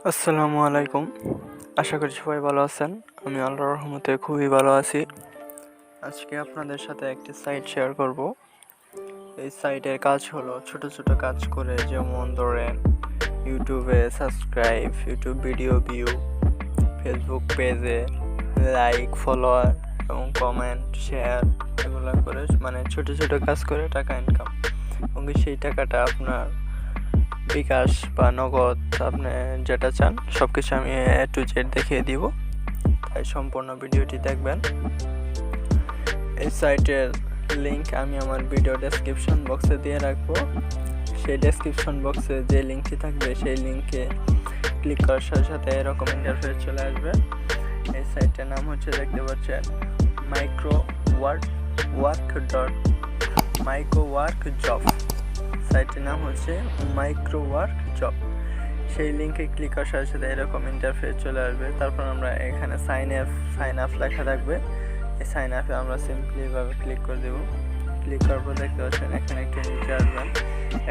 আসসালামু আলাইকুম। আশা করি সবাই ভালো আছেন। আমি আল্লাহর রহমতে খুবই ভালো আছি। আজকে আপনাদের সাথে একটি সাইট শেয়ার করব। এই সাইটের কাজ হলো ছোট ছোট কাজ করে, যেমন ধরেন ইউটিউবে subscribe, YouTube video view, Facebook পেজে লাইক, ফলোয়ার এবং কমেন্ট, শেয়ার এগুলো করে ছোট ছোট কাজ করে টাকা ইনকাম, এবং সেই টাকাটা আপনার বিকাশ বা নগদ আপনি যেটা চান সব কিছু আমি A to Z দেখিয়ে দিব, তাই সম্পূর্ণ ভিডিওটি দেখবেন। এই সাইটের লিঙ্ক আমি আমার ভিডিও ডেসক্রিপশন বক্সে দিয়ে রাখবো। সেই ডেসক্রিপশন বক্সে যে লিঙ্কটি থাকবে সেই লিঙ্কে ক্লিক করার সাথে সাথে এরকম ইন্টারফেস চলে আসবে। এই সাইটের নাম হচ্ছে, দেখতে পাচ্ছেন, microworkjob। সাইটের নাম হচ্ছে microworkjob। সেই লিঙ্কে ক্লিক করার সাথে সাথে এরকম ইন্টারফেস চলে আসবে। তারপর আমরা এখানে সাইন আপ লেখা থাকবে। এই সাইন আপে আমরা সিম্পলি ভাবে ক্লিক করে দেব। ক্লিক করার পর দেখতে পাচ্ছেন এখানে একটু নিচে আসবেন।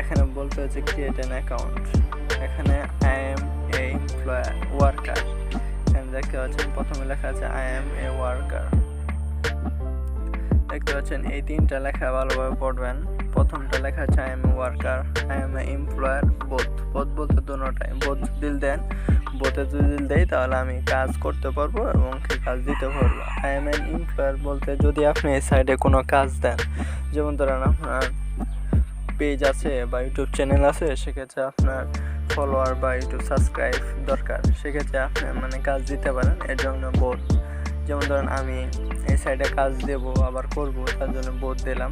এখানে বলতে হচ্ছে ক্রিয়েট অ্যান অ্যাকাউন্ট। এখানে আই এম এ ওয়ার্কার। এখানে দেখতে পাচ্ছেন প্রথমে লেখা আছে আই এম এ ওয়ার্কার। দেখতে পাচ্ছেন এই তিনটা লেখা ভালোভাবে পড়বেন। প্রথমটা লেখা আছে I M A worker, I M A employer. Both বলতে দুটোটাই, বোথ দিল দেন। বোথে যদি দিল দেয় তাহলে আমি কাজ করতে পারবো এবং কাজ দিতে পারবো। আই এম এন এমপ্লয়ার বলতে যদি আপনি এই সাইডে কোনো কাজ দেন, যেমন ধরেন আপনার পেজ আছে বা ইউটিউব চ্যানেল আছে, সেক্ষেত্রে আপনার ফলোয়ার বা ইউটিউব সাবস্ক্রাইব দরকার, সেক্ষেত্রে আপনি কাজ দিতে পারেন। এর জন্য বোথ, যেমন ধরেন আমি এই সাইডে কাজ দেব আবার করব, তার জন্য বোথ দিলাম।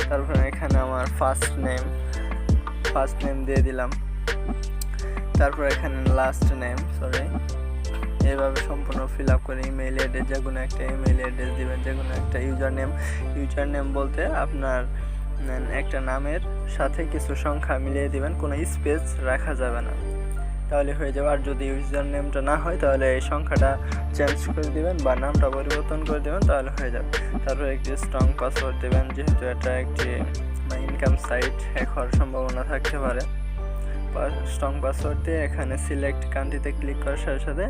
তারপরে এখানে আমার ফার্স্ট নেম দিয়ে দিলাম। তারপর এখানে লাস্ট নেম, এইভাবে সম্পূর্ণ ফিল আপ করে ইমেইল অ্যাড্রেস, যে কোনো একটা ইমেইল অ্যাড্রেস দিবেন, যে কোনো একটা ইউজার নেম বলতে আপনার একটা নামের সাথে কিছু সংখ্যা মিলিয়ে দিবেন, কোনো স্পেস রাখা যাবে না, তাহলে হয়ে যাবে। আর যদি ইউজার নেমটা না হয় তাহলে এই সংখ্যাটা চেঞ্জ করে দিবেন বা নামটা পরিবর্তন করে দেবেন, তাহলে হয়ে যাবে। তারপরে একটি স্ট্রং পাসওয়ার্ড দেবেন, যেহেতু এটা একটি ইনকাম সাইট, হ্যাক হওয়ার সম্ভাবনা থাকতে পারে। স্ট্রং পাসওয়ার্ড দিয়ে এখানে সিলেক্ট কান্ট্রিতে ক্লিক করার সাথে সাথে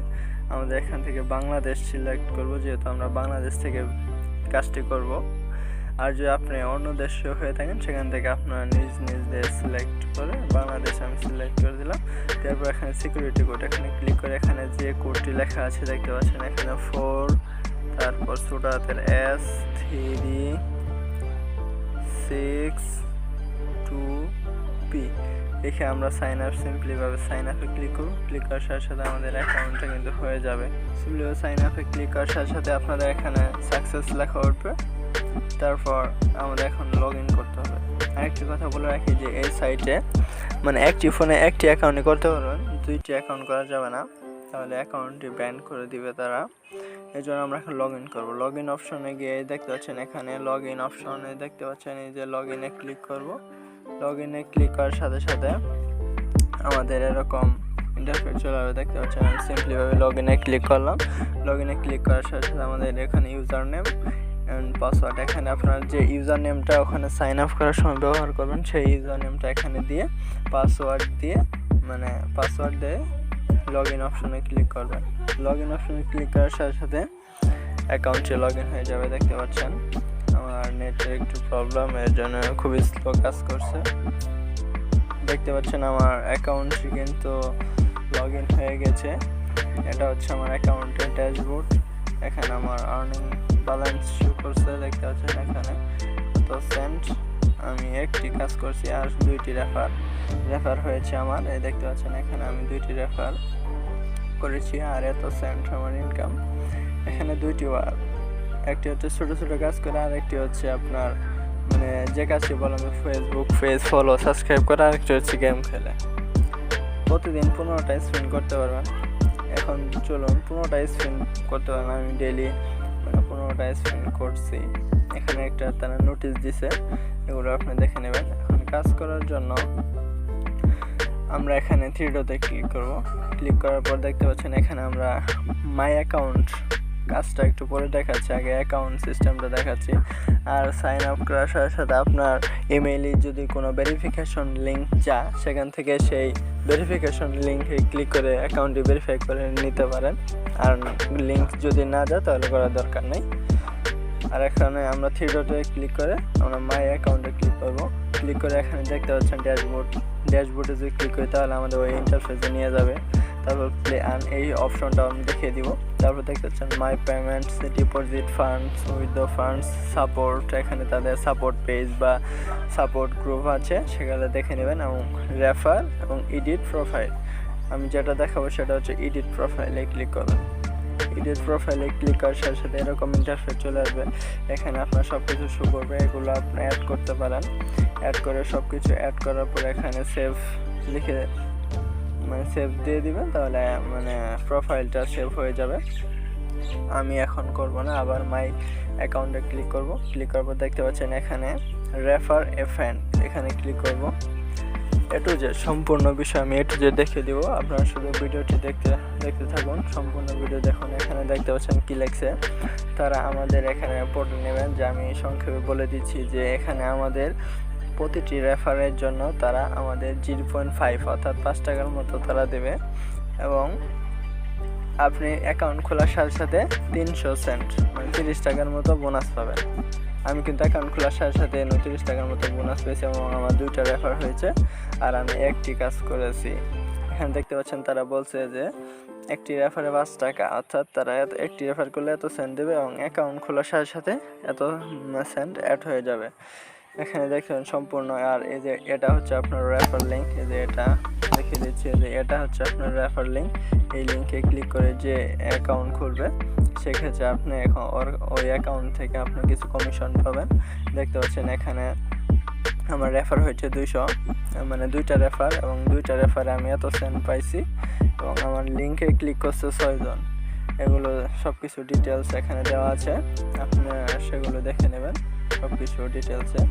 আমাদের এখান থেকে বাংলাদেশ সিলেক্ট করব, যেহেতু আমরা বাংলাদেশ থেকে কাজটি করব। আর যদি আপনি অন্য দেশীয় হয়ে থাকেন, সেখান থেকে আপনারা নিজ দেশ সিলেক্ট করে, বাংলাদেশ আমি সিলেক্ট করে দিলাম। তারপর এখানে সিকিউরিটি কোড, এখানে ক্লিক করে এখানে যে কোডটি লেখা আছে দেখতে পাচ্ছেন, এখানে 4, তারপর ছোট হাতের S 3662P লিখে আমরা সাইন আপ, সিম্পলিভাবে সাইন আপে ক্লিক করব। ক্লিক করার সাথে সাথে আমাদের অ্যাকাউন্টটা কিন্তু হয়ে যাবে। সিম্পলিভাবে সাইন আপে ক্লিক করার সাথে সাথে আপনাদের এখানে সাকসেস লেখা উঠবে। তারপর আমাদের এখন লগ ইন করতে হবে। আরেকটি কথা বলে রাখি যে এই সাইটে একটি ফোনে একটি অ্যাকাউন্টে করতে পারবেন, দুইটি অ্যাকাউন্ট করা যাবে না, তাহলে অ্যাকাউন্টটি ব্যান করে দিবে তারা। এই জন্য আমরা এখন লগ ইন করবো। লগ ইন অপশনে গিয়ে দেখতে পাচ্ছেন এখানে লগ ইন অপশনে দেখতে পাচ্ছেন এই যে লগ ইনে ক্লিক করব। লগ ইনে ক্লিক করার সাথে সাথে আমাদের এরকম ইন্টারফেস চলে আসবে, দেখতে পাচ্ছেন। আমি সিম্পলিভাবে লগ ইনে ক্লিক করলাম। লগ ইনে ক্লিক করার সাথে সাথে আমাদের এখানে ইউজার নেম এন্ড পাসওয়ার্ড, এখানে আপনার যে ইউজার নেমটা ওখানে সাইন আপ করার সময় ব্যবহার করবেন, সেই ইউজার নেমটা এখানে দিয়ে পাসওয়ার্ড দিয়ে লগ ইন অপশনে ক্লিক করবেন। লগ ইন অপশনে ক্লিক করার সাথে সাথে অ্যাকাউন্টে লগ ইন হয়ে যাবে। দেখতে পাচ্ছেন আমার নেটের একটু প্রবলেম, এর জন্য খুবই স্লো কাজ করছে। দেখতে পাচ্ছেন আমার অ্যাকাউন্টটি কিন্তু লগ ইন হয়ে গেছে। এটা হচ্ছে আমার অ্যাকাউন্টের ড্যাশবোর্ড। এখানে আমার আর্নিং ব্যালেন্স শো করছে, দেখতে পাচ্ছেন এখানে তো সেন্ট আমি একটি কাজ করছি আর 2টি রেফার হয়েছে আমার। এই দেখতে পাচ্ছেন এখানে আমি 2টি রেফার করেছি আর এত সেন্ট আমার ইনকাম। এখানে 2টি একটি হচ্ছে ছোট ছোট কাজ করে, আর একটি হচ্ছে আপনার যে কাজটি বললাম ফেসবুক পেজ ফলো সাবস্ক্রাইব করে, আর একটি হচ্ছে গেম খেলে। প্রতিদিন 15টা স্পিন করতে পারবেন। এখন চলুন 15টা স্পিন করতে পারবেন। আমি ডেইলি 15টা স্পিন করছি। এখানে একটা তারা নোটিশ দিছে, এগুলো আপনি দেখে নেবেন। এখন কাজ করার জন্য আমরা এখানে 3 ডটে ক্লিক করব। ক্লিক করার পর দেখতে পাচ্ছেন এখানে আমরা মাই অ্যাকাউন্ট কাজটা একটু পরে দেখাচ্ছি, আগে অ্যাকাউন্ট সিস্টেমটা দেখাচ্ছি। আর সাইন আপ করার সাথে সাথে আপনার ইমেইলে যদি কোনো ভেরিফিকেশন লিঙ্ক যা, সেখান থেকে সেই ভেরিফিকেশন লিঙ্কে ক্লিক করে অ্যাকাউন্টটি ভেরিফাই করে নিতে পারেন। আর লিঙ্ক যদি না যায় তাহলে করার দরকার নেই। আর এখানে আমরা থ্রি ডটে ক্লিক করে আমরা মাই অ্যাকাউন্টে ক্লিক করব। ক্লিক করে এখানে দেখতে পাচ্ছেন ড্যাশবোর্ডে যদি ক্লিক করি তাহলে আমাদের ওই ইন্টারফেসে নিয়ে যাবে। তারপর প্লে আন এই অপশনটা আমি দেখিয়ে দিব। তারপর দেখতে পাচ্ছেন my payments, deposit funds, withdraw funds, support, এখানে তাদের সাপোর্ট পেজ বা সাপোর্ট গ্রুপ আছে, সেখানে দেখে নেবেন। এবং রেফার এবং এডিট প্রোফাইল, আমি যেটা দেখাবো সেটা হচ্ছে এডিট প্রোফাইলে ক্লিক করবেন। এডিট প্রোফাইলে ক্লিক করার সাথে সাথে এরকম ইন্টারফেস চলে আসবে। এখানে আপনার সব কিছু শো করবে, এগুলো আপনি অ্যাড করতে পারেন। অ্যাড করে সব কিছু অ্যাড করার পর এখানে সেভ লিখে সেভ দিয়ে দিবেন, তাহলে প্রোফাইলটা সেভ হয়ে যাবে। আমি এখন করব না, আবার মাই অ্যাকাউন্টে ক্লিক করব। ক্লিক করার পর দেখতে পাচ্ছেন এখানে রেফার এ ফ্রেন্ড, এখানে ক্লিক করব। এ টু জেড সম্পূর্ণ বিষয় আমি দেখে দিব, আপনারা শুধু ভিডিওটি দেখতে থাকুন, সম্পূর্ণ ভিডিও দেখুন। এখানে দেখতে পাচ্ছেন কি লেখছে, তারা আমাদের এখানে পড়ে নেবেন। যে আমি সংক্ষেপে বলে দিচ্ছি যে এখানে আমাদের প্রতিটি রেফারের জন্য তারা আমাদের 0.5 অর্থাৎ 5 টাকার মতো তারা দেবে। এবং আপনি অ্যাকাউন্ট খোলার সাথে সাথে 300 সেন্ট 30 টাকার মতো বোনাস পাবেন। আমি কিন্তু অ্যাকাউন্ট খোলার সাথে সাথে 30 টাকার মতো বোনাস পেয়েছি এবং আমার 2টা রেফার হয়েছে আর আমি একটি কাজ করেছি। এখানে দেখতে পাচ্ছেন তারা বলছে যে একটি রেফারে 5 টাকা, অর্থাৎ তারা একটি রেফার করলে এত সেন্ট দেবে এবং অ্যাকাউন্ট খোলার সাথে সাথে এত সেন্ট অ্যাড হয়ে যাবে। এখানে দেখবেন সম্পূর্ণ। আর এই যে এটা হচ্ছে আপনার রেফার লিঙ্ক, এই যে এটা দেখিয়ে দিচ্ছি যে এটা হচ্ছে আপনার রেফার লিঙ্ক। এই লিঙ্কে ক্লিক করে যে অ্যাকাউন্ট খুলবে সেক্ষেত্রে আপনি এখন ওই অ্যাকাউন্ট থেকে আপনি কিছু কমিশন পাবেন। দেখতে পাচ্ছেন এখানে আমার রেফার হয়েছে 200, 2টা রেফার এবং 2টা রেফারে আমি এত সেন্ট পাইছি এবং আমার লিঙ্কে ক্লিক করছে 6 জন। এগুলো সব কিছু ডিটেলস এখানে দেওয়া আছে, আপনি সেগুলো দেখে নেবেন সব কিছু ডিটেলসে।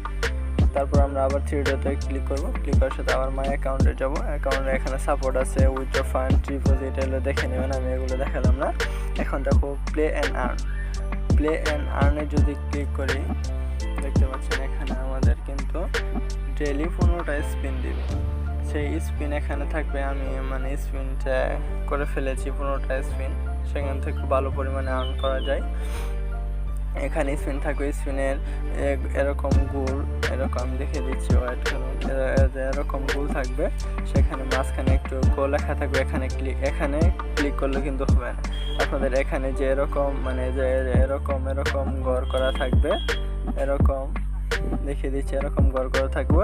তারপর আমরা আবার থ্রি ডটে ক্লিক করব। ক্লিক করার সাথে আবার মাই অ্যাকাউন্টে যাব। অ্যাকাউন্টে এখানে সাপোর্ট আছে, উইথড্র ফান্ড, ডিপোজিট, এগুলো দেখে নেবেন, আমি এগুলো দেখালাম না। এখন দেখো play and earn. Play and আর্নে যদি ক্লিক করি দেখতে পাচ্ছেন এখানে আমাদের কিন্তু ডেইলি 15টা স্পিন দিবে। সেই স্পিন এখানে থাকবে, আমি স্পিনটা করে ফেলেছি 15টা স্পিন, সেখান থেকে ভালো পরিমাণে আর্ন করা যায়। এখানে স্পিন থাকবে, স্পিনের এরকম গোল, এরকম আমি দেখে দিচ্ছি, এরকম গোল থাকবে, সেখানে মাঝখানে একটু গোল লেখা থাকবে। এখানে ক্লিক করলে কিন্তু হবে না, আপনাদের এখানে যে এরকম যে এরকম ঘর করা থাকবে, এরকম দেখিয়ে দিচ্ছি, এরকম ঘর করা থাকবে।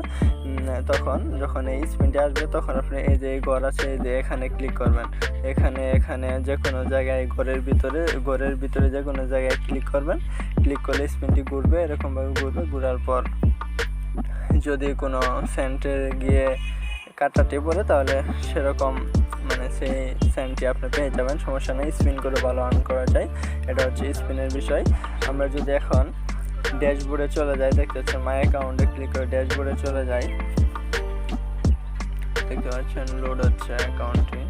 তখন যখন এই স্পিনটা আসবে তখন আপনি এই যে ঘর আছে, এই যে এখানে ক্লিক করবেন। এখানে যে কোনো জায়গায় ঘরের ভিতরে যে কোনো জায়গায় ক্লিক করবেন। ক্লিক করলে স্পিনটি ঘুরবে, এরকমভাবে ঘুরবে। ঘোরার পর যদি কোনো সেন্টে গিয়ে কাটাটি পড়ে তাহলে সেরকম সেই সেন্টটি আপনি পেয়ে যাবেন, সমস্যা নেই। স্পিন করে ভালো আর্ন করা যায়, এটা হচ্ছে স্পিনের বিষয়। আমরা যদি এখন ড্যাশবোর্ডে চলে যাই, দেখতে পাচ্ছেন মাই অ্যাকাউন্টে ক্লিক করে ড্যাশবোর্ডে চলে যাই, দেখতে পাচ্ছেন লোড হচ্ছে অ্যাকাউন্টটি।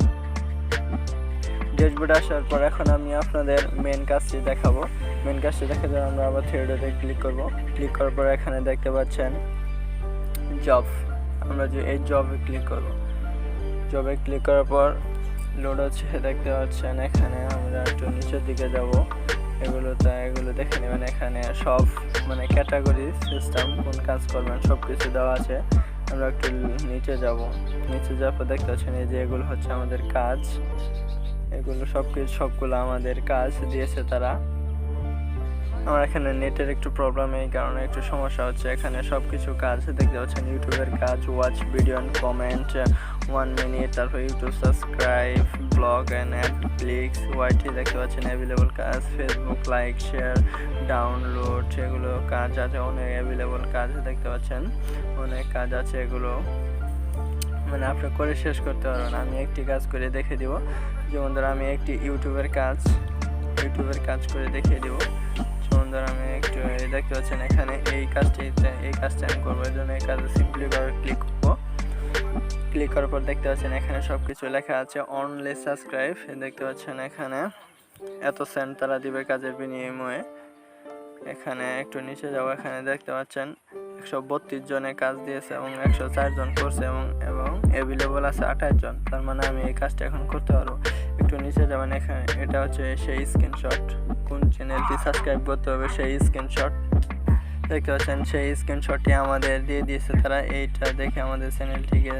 ড্যাশবোর্ডে আসার পর এখন আমি আপনাদের মেন কাজটি দেখাবো। মেন কাজটি দেখার জন্য আমরা আবার থ্রি ডটে ক্লিক করব। ক্লিক করার পর এখানে দেখতে পাচ্ছেন জব, আমরা যে এই জবে ক্লিক করব। জবে ক্লিক করার পর লোড হচ্ছে, দেখতে পাচ্ছেন এখানে আমরা একটু নিচের দিকে যাব। এগুলো দেখে নেবেন, এখানে সব ক্যাটাগরি সিস্টেম, কোন কাজ করবেন সব কিছু দেওয়া আছে। আমরা একটু নিচে যাব। নিচে যাওয়ার পর দেখতে পাচ্ছেন এই যে এগুলো হচ্ছে আমাদের কাজ, এগুলো সবগুলো আমাদের কাজ দিয়েছে তারা। আমার এখানে নেটের একটু প্রবলেম, এই কারণে একটু সমস্যা হচ্ছে। এখানে সব কিছু কাজ দেখতে পাচ্ছেন, ইউটিউবের কাজ, watch video and comment 1 minute, তারপর YouTube subscribe, blog and ad clicks, YT দেখতে পাচ্ছেন অ্যাভেলেবল কাজ, ফেসবুক লাইক শেয়ার ডাউনলোড, এগুলো কাজ আছে, অনেক অ্যাভেলেবল কাজ দেখতে পাচ্ছেন, অনেক কাজ আছে। এগুলো আপনি করে শেষ করতে পারবেন। আমি একটি কাজ করে দেখে দিব, যেমন ধর আমি একটি ইউটিউবের কাজ করে দেখিয়ে দিব। যেমন ধর আমি একটু দেখতে পাচ্ছেন এখানে এই কাজটা আমি করবো, এর জন্য এই কাজে সিম্পলি করে ক্লিক করবো। ক্লিক করার পর দেখতে পাচ্ছেন এখানে সব কিছু লেখা আছে, অনলি সাবস্ক্রাইব, দেখতে পাচ্ছেন এখানে এত সেন্ট তারা দিবে কাজের বিনিময়ে। এখানে একটু নিচে যাবো, এখানে দেখতে পাচ্ছেন 132 জনে কাজ দিয়েছে এবং 104 জন করছে এবং অ্যাভেলেবল আছে 28 জন। তার মানে আমি এই কাজটা এখন করতে পারবো। একটু নিচে যাবেন, এখানে এটা হচ্ছে সেই স্ক্রিনশট, কোন চ্যানেলটি সাবস্ক্রাইব করতে হবে সেই স্ক্রিনশট দেখতে পাচ্ছেন। সেই স্ক্রিনশটটি আমাদের দিয়ে দিয়েছে তারা। এইটা দেখে আমাদের চ্যানেলটিকে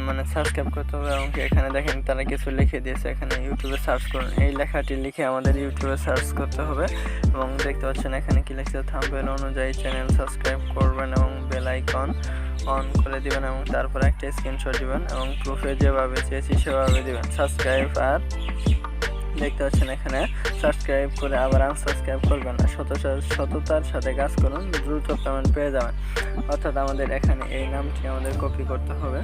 মানে সাবস্ক্রাইব করতে হবে এবং এখানে দেখেন তারা কিছু লিখে দিয়েছে, এখানে ইউটিউবে সার্চ করুন। এই লেখাটি লিখে আমাদের ইউটিউবে সার্চ করতে হবে এবং দেখতে পাচ্ছেন এখানে কি লিখছে, থাম্বনেল অনুযায়ী চ্যানেল সাবস্ক্রাইব করবেন এবং বেল আইকন অন করে দিবেন এবং তারপর একটা স্ক্রিনশট দিবেন এবং প্রুফে যেভাবে চেয়েছি সেভাবে দিবেন। সাবস্ক্রাইব আর দেখতে পাচ্ছেন এখানে সাবস্ক্রাইব করে আবার আনসাবস্ক্রাইব করবেন না, সততার সাথে কাজ করুন, দ্রুত পেমেন্ট পেয়ে যাবেন। অর্থাৎ আমাদের এখানে এই নামটি আমাদের কপি করতে হবে।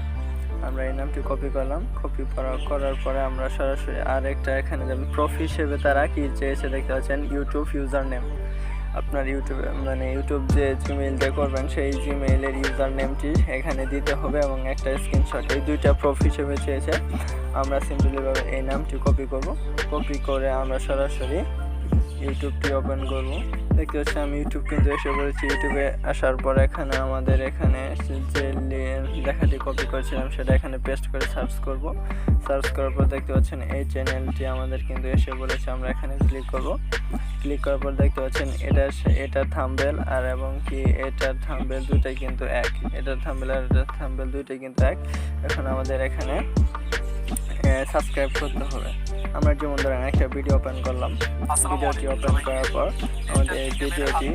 আমরা এই নামটি কপি করলাম, কপি করার পরে আমরা সরাসরি আর একটা এখানে যেমন প্রুফ হিসেবে তারা কি চেয়েছে দেখতে পাচ্ছেন, ইউটিউব ইউজার নেম। আপনার ইউটিউবে মানে ইউটিউব যে জিমেইল দিয়ে করবেন সেই জিমেইলের ইউজার নেমটি এখানে দিতে হবে এবং একটা স্ক্রিনশট। এই দুইটা প্রুফ হিসেবে চেয়েছে। আমরা সিম্পলিভাবে এই নামটি কপি করব, কপি করে আমরা সরাসরি ইউটিউবটি ওপেন করব। দেখতে পাচ্ছি আমি ইউটিউব কিন্তু এসে পড়েছি। ইউটিউবে আসার পর এখানে আমাদের এখানে যে লেখাটি কপি করেছিলাম সেটা এখানে পেস্ট করে সার্চ করব। সার্চ করার পর দেখতে পাচ্ছেন এই চ্যানেলটি আমাদের কিন্তু এসে পড়েছে। আমরা এখানে ক্লিক করব। ক্লিক করার পর দেখতে পাচ্ছেন এটার থাম্বনেল আর এবং কি এটার থাম্বনেল দুটাই কিন্তু এক, এটার থাম্বনেল আর এটার থাম্বনেল দুটাই কিন্তু এক। এখন আমাদের এখানে সাবস্ক্রাইব করতে হবে। আমরা যেমন ধরেন একটা ভিডিও ওপেন করলাম, ভিডিওটি ওপেন করার পর আমাদের এই ভিডিওটি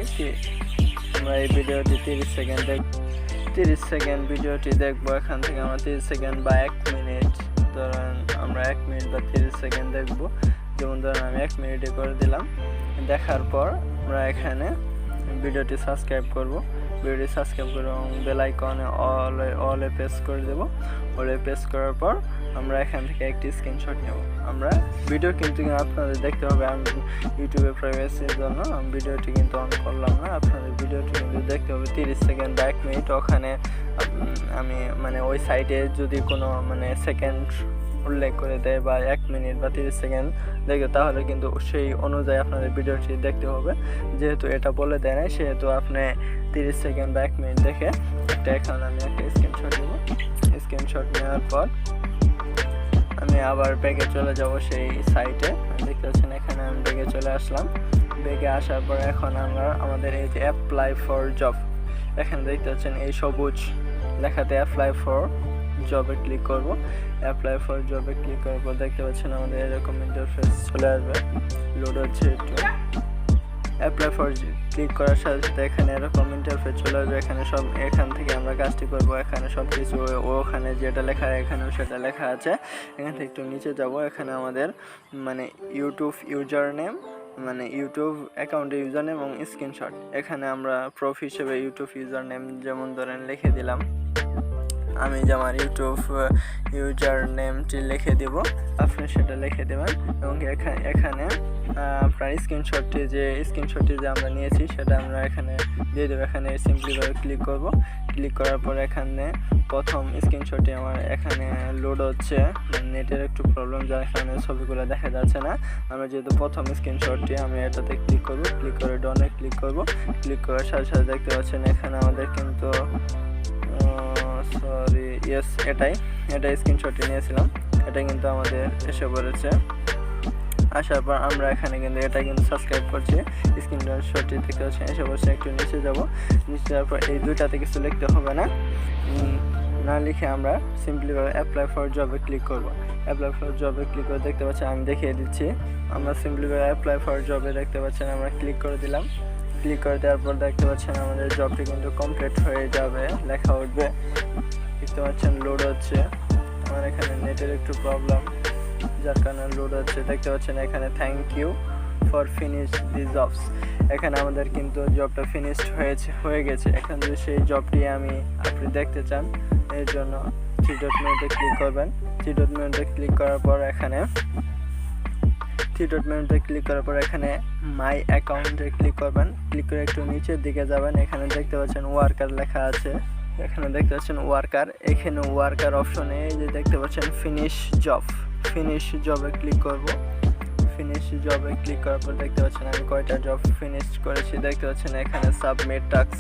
30 সেকেন্ড ভিডিওটি দেখবো। এখান থেকে আমরা 30 সেকেন্ড বা 1 মিনিট, ধরেন আমরা 1 মিনিট বা 30 সেকেন্ড দেখবো। যেমন ধরেন আমি 1 মিনিটে করে দিলাম। দেখার পর আমরা এখানে ভিডিওটি সাবস্ক্রাইব করব। ভিডিওটি সাবস্ক্রাইব করে এবং বেল আইকনে অলে প্রেস করে দেব। অলে প্রেস করার পর আমরা এখান থেকে একটি স্ক্রিনশট নেব। আমরা ভিডিও কিন্তু আপনাদের দেখতে হবে, আমি ইউটিউবে প্রাইভেসির জন্য আমি ভিডিওটি কিন্তু অন করলাম না। আপনাদের ভিডিওটি কিন্তু দেখতে হবে 30 সেকেন্ড বা 1 মিনিট। ওখানে আমি মানে ওই সাইটে যদি কোনো মানে সেকেন্ড উল্লেখ করে দেয় বা 1 মিনিট বা 30 সেকেন্ড দেখে, তাহলে কিন্তু সেই অনুযায়ী আপনাদের ভিডিওটি দেখতে হবে। যেহেতু এটা বলে দেয় না, সেহেতু আপনি 30 সেকেন্ড বা 1 মিনিট দেখে এখন আমি একটা স্ক্রিনশট নেব। স্ক্রিনশট নেওয়ার পর আমি আবার ব্যাগে চলে যাব সেই সাইটে। দেখতে পাচ্ছেন এখানে আমি ব্যাগে চলে আসলাম। ব্যাগে আসার পর এখন আমরা আমাদের এই যে অ্যাপ্লাই ফর জব, এখানে দেখতে পাচ্ছেন এই সবুজ লেখাতে অ্যাপ্লাই ফর জবে ক্লিক করব। অ্যাপ্লাই ফর জবে ক্লিক করার পর দেখতে পাচ্ছেন আমাদের এরকম ইন্টারফেস চলে আসবে। লোড হচ্ছে একটু। অ্যাপ্লাই ফর ক্লিক করার সাথে সাথে এখানে এরকম ইন্টারফেস চলে আসবে। এখান থেকে আমরা কাজটি করব। এখানে সব কিছু ওখানে যেটা লেখা এখানেও সেটা লেখা আছে। এখান থেকে একটু নিচে যাব। এখানে আমাদের মানে ইউটিউব ইউজার নেম, মানে ইউটিউব অ্যাকাউন্টের ইউজার নেম এবং স্ক্রিনশট। এখানে আমরা প্রুফ হিসেবে ইউটিউব ইউজার নেম যেমন ধরেন লিখে দিলাম। আমি যে আমার ইউটিউব ইউজার নেমটি লিখে দিব, আপনি সেটা লিখে দেবেন এবং এখানে আপনার স্ক্রিনশটটি যে আমরা নিয়েছি সেটা আমরা এখানে দিয়ে দেবো। এখানে সিম্পলিভাবে ক্লিক করব। ক্লিক করার পর এখানে প্রথম স্ক্রিনশটটি আমার এখানে লোড হচ্ছে, নেটের একটু প্রবলেম, যার এখানে ছবিগুলো দেখা যাচ্ছে না। আমরা যেহেতু প্রথম স্ক্রিনশটটি আমি এটাতে ক্লিক করব। ক্লিক করে ডনে ক্লিক করব। ক্লিক করার সাথে সাথে দেখতে পাচ্ছেন এখানে আমাদের কিন্তু এটাই স্ক্রিনশটটি নিয়েছিলাম। এটা কিন্তু আমাদের এসে পড়েছে। আসার পর আমরা এখানে কিন্তু এটা কিন্তু সাবস্ক্রাইব করছি। স্ক্রিনশটটি দেখতে পাচ্ছেন এসে পড়ছে। একটু নিচে যাব। নিচে যাওয়ার পর এই দুইটাতে কিছু লিখতে হবে না লিখে আমরা সিম্পলিভাবে অ্যাপ্লাই ফর জবে ক্লিক করব। অ্যাপ্লাই ফর জবে ক্লিক করে দেখতে পাচ্ছেন আমি দেখিয়ে দিচ্ছি। আমরা সিম্পলিভাবে অ্যাপ্লাই ফর জবে দেখতে পাচ্ছেন আমরা ক্লিক করে দিলাম। ক্লিক করে দেওয়ার পর দেখতে পাচ্ছেন আমাদের জবটি কিন্তু কমপ্লিট হয়ে যাবে, লেখা উঠবে। দেখতে পাচ্ছেন লোড হচ্ছে। আমার এখানে নেটের একটু প্রবলেম, যার কারণে লোড হচ্ছে। দেখতে পাচ্ছেন এখানে thank you for finish the jobs. এখানে আমাদের কিন্তু জবটা ফিনিশড হয়ে গেছে। এখন যদি সেই জবটি আপনি দেখতে চান, এর জন্য 3 ডট মেনুতে ক্লিক করবেন। 3 ডট মেনুতে ক্লিক করার পর এখানে মাই অ্যাকাউন্টে ক্লিক করবেন। ক্লিক করে একটু নিচের দিকে যাবেন। এখানে দেখতে পাচ্ছেন ওয়ার্কার লেখা আছে। এখানে দেখতে পাচ্ছেন ওয়ার্কার। এখানে ওয়ার্কার অপশনে এই যে দেখতে পাচ্ছেন ফিনিশ জবে ক্লিক করব। ফিনিশ জবে ক্লিক করার পর দেখতে পাচ্ছেন আমি কয়টা জব ফিনিশ করেছি। দেখতে পাচ্ছেন এখানে সাবমিট টাস্ক,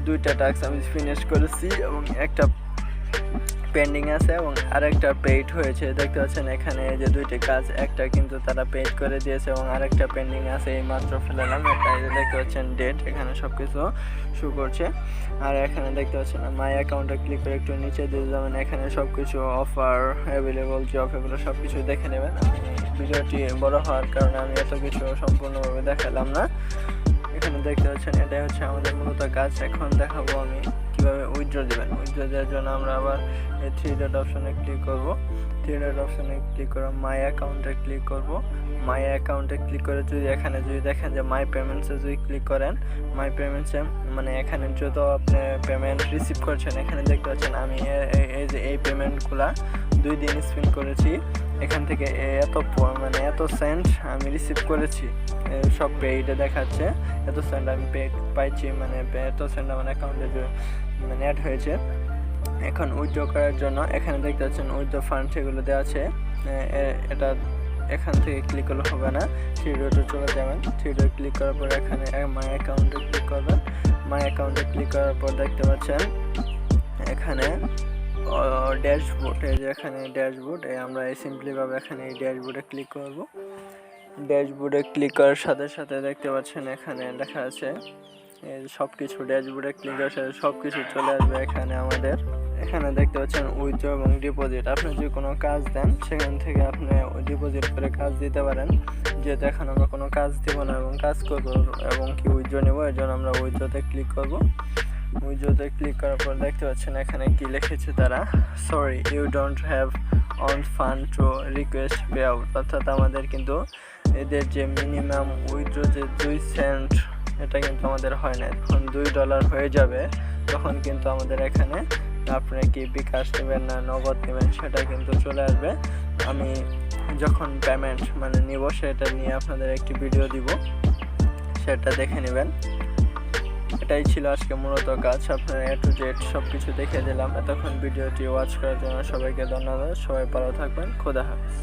2টা টাস্ক আমি ফিনিশ করেছি এবং একটা পেন্ডিং আছে এবং আরেকটা পেইড হয়েছে। দেখতে পাচ্ছেন এখানে যে 2টি কাজ, একটা কিন্তু তারা পেইড করে দিয়েছে এবং আরেকটা পেন্ডিং আছে, এই মাত্র ফেলালাম। এটা দেখতে পাচ্ছেন ডেট, এখানে সব কিছু শো করছে। আর এখানে দেখতে পাচ্ছেন মাই অ্যাকাউন্টে ক্লিক করে একটু নিচে দিয়ে যাবেন, এখানে সব কিছু অফার, অ্যাভেলেবল জব, এগুলো সব কিছু দেখে নেবেন। ভিডিওটি বড় হওয়ার কারণে আমি এত কিছু সম্পূর্ণভাবে দেখালাম না। এখানে দেখতে পাচ্ছেন এটাই হচ্ছে আমাদের মূলত কাজ। এখন দেখাবো আমি কিভাবে উইথড্র দেবেন। উইথড্র দেওয়ার জন্য আমরা আবার এই 3 ডট অপশনে ক্লিক করব। 3 ডট অপশনে ক্লিক করে মাই অ্যাকাউন্টে ক্লিক করব। মাই অ্যাকাউন্টে ক্লিক করে যদি এখানে যদি দেখেন যে মাই পেমেন্টসে যদি ক্লিক করেন, মাই পেমেন্টসে মানে এখানে যত আপনি পেমেন্ট রিসিভ করছেন, এখানে দেখতে পাচ্ছেন আমি এই যে এই পেমেন্টগুলা 2 দিন স্পেন্ড করেছি। এখান থেকে এত সেন্ট আমি রিসিভ করেছি, সব পেইডে দেখাচ্ছে। এত সেন্ট আমি পাইছি, মানে এত সেন্ট আমার অ্যাকাউন্টে মানে অ্যাড হয়েছে। এখন উইথড্র করার জন্য এখানে দেখতে পাচ্ছেন উইথড্র ফান্ড সেগুলো দেওয়া আছে। এটা এখান থেকে ক্লিক করলে হবে না, 3 ডটে চলে যাবেন। 3 ডট ক্লিক করার পর এখানে মাই অ্যাকাউন্টে ক্লিক করবেন। মাই অ্যাকাউন্টে ক্লিক করার পর দেখতে পাচ্ছেন এখানে ড্যাশবোর্ড, এই যে এখানে ড্যাশবোর্ড, আমরা সিম্পলিভাবে এখানে এই ড্যাশবোর্ডে ক্লিক করব। ড্যাশবোর্ডে ক্লিক করার সাথে সাথে দেখতে পাচ্ছেন এখানে লেখা আছে সব কিছু। ড্যাশবোর্ডে ক্লিক করার সাথে সব কিছু চলে আসবে এখানে আমাদের। এখানে দেখতে পাচ্ছেন উইথড্র এবং ডিপোজিট, আপনি যদি কোনো কাজ দেন সেখান থেকে আপনি ডিপোজিট করে কাজ দিতে পারেন। যেহেতু এখন আমরা কোনো কাজ দিব না এবং কাজ করব এবং কি উইথড্র নেব, এর জন্য আমরা উইথড্রতে ক্লিক করব। উইথড্রতে ক্লিক করার পর দেখতে পাচ্ছেন এখানে কি লিখেছে তারা, sorry you don't have on fund to request pay out, অর্থাৎ আমাদের কিন্তু এদের যে মিনিমাম উইথড্র যে 2 সেন্ট, এটা কিন্তু আমাদের হয় না। যখন $2 হয়ে যাবে তখন কিন্তু আমাদের এখানে আপনি কি বিকাশ নেবেন না নগদ নেবেন সেটা কিন্তু চলে আসবে। আমি যখন পেমেন্ট মানে নিব সেটা নিয়ে আপনাদের একটি ভিডিও দিব, সেটা দেখে নেবেন। এটাই ছিল আজকে মূলত কাজ, আপনারা A to Z সব কিছু দেখে দিলাম। এতক্ষণ ভিডিওটি ওয়াচ করার জন্য সবাইকে ধন্যবাদ। সবাই ভালো থাকবেন, খোদা হাফেজ।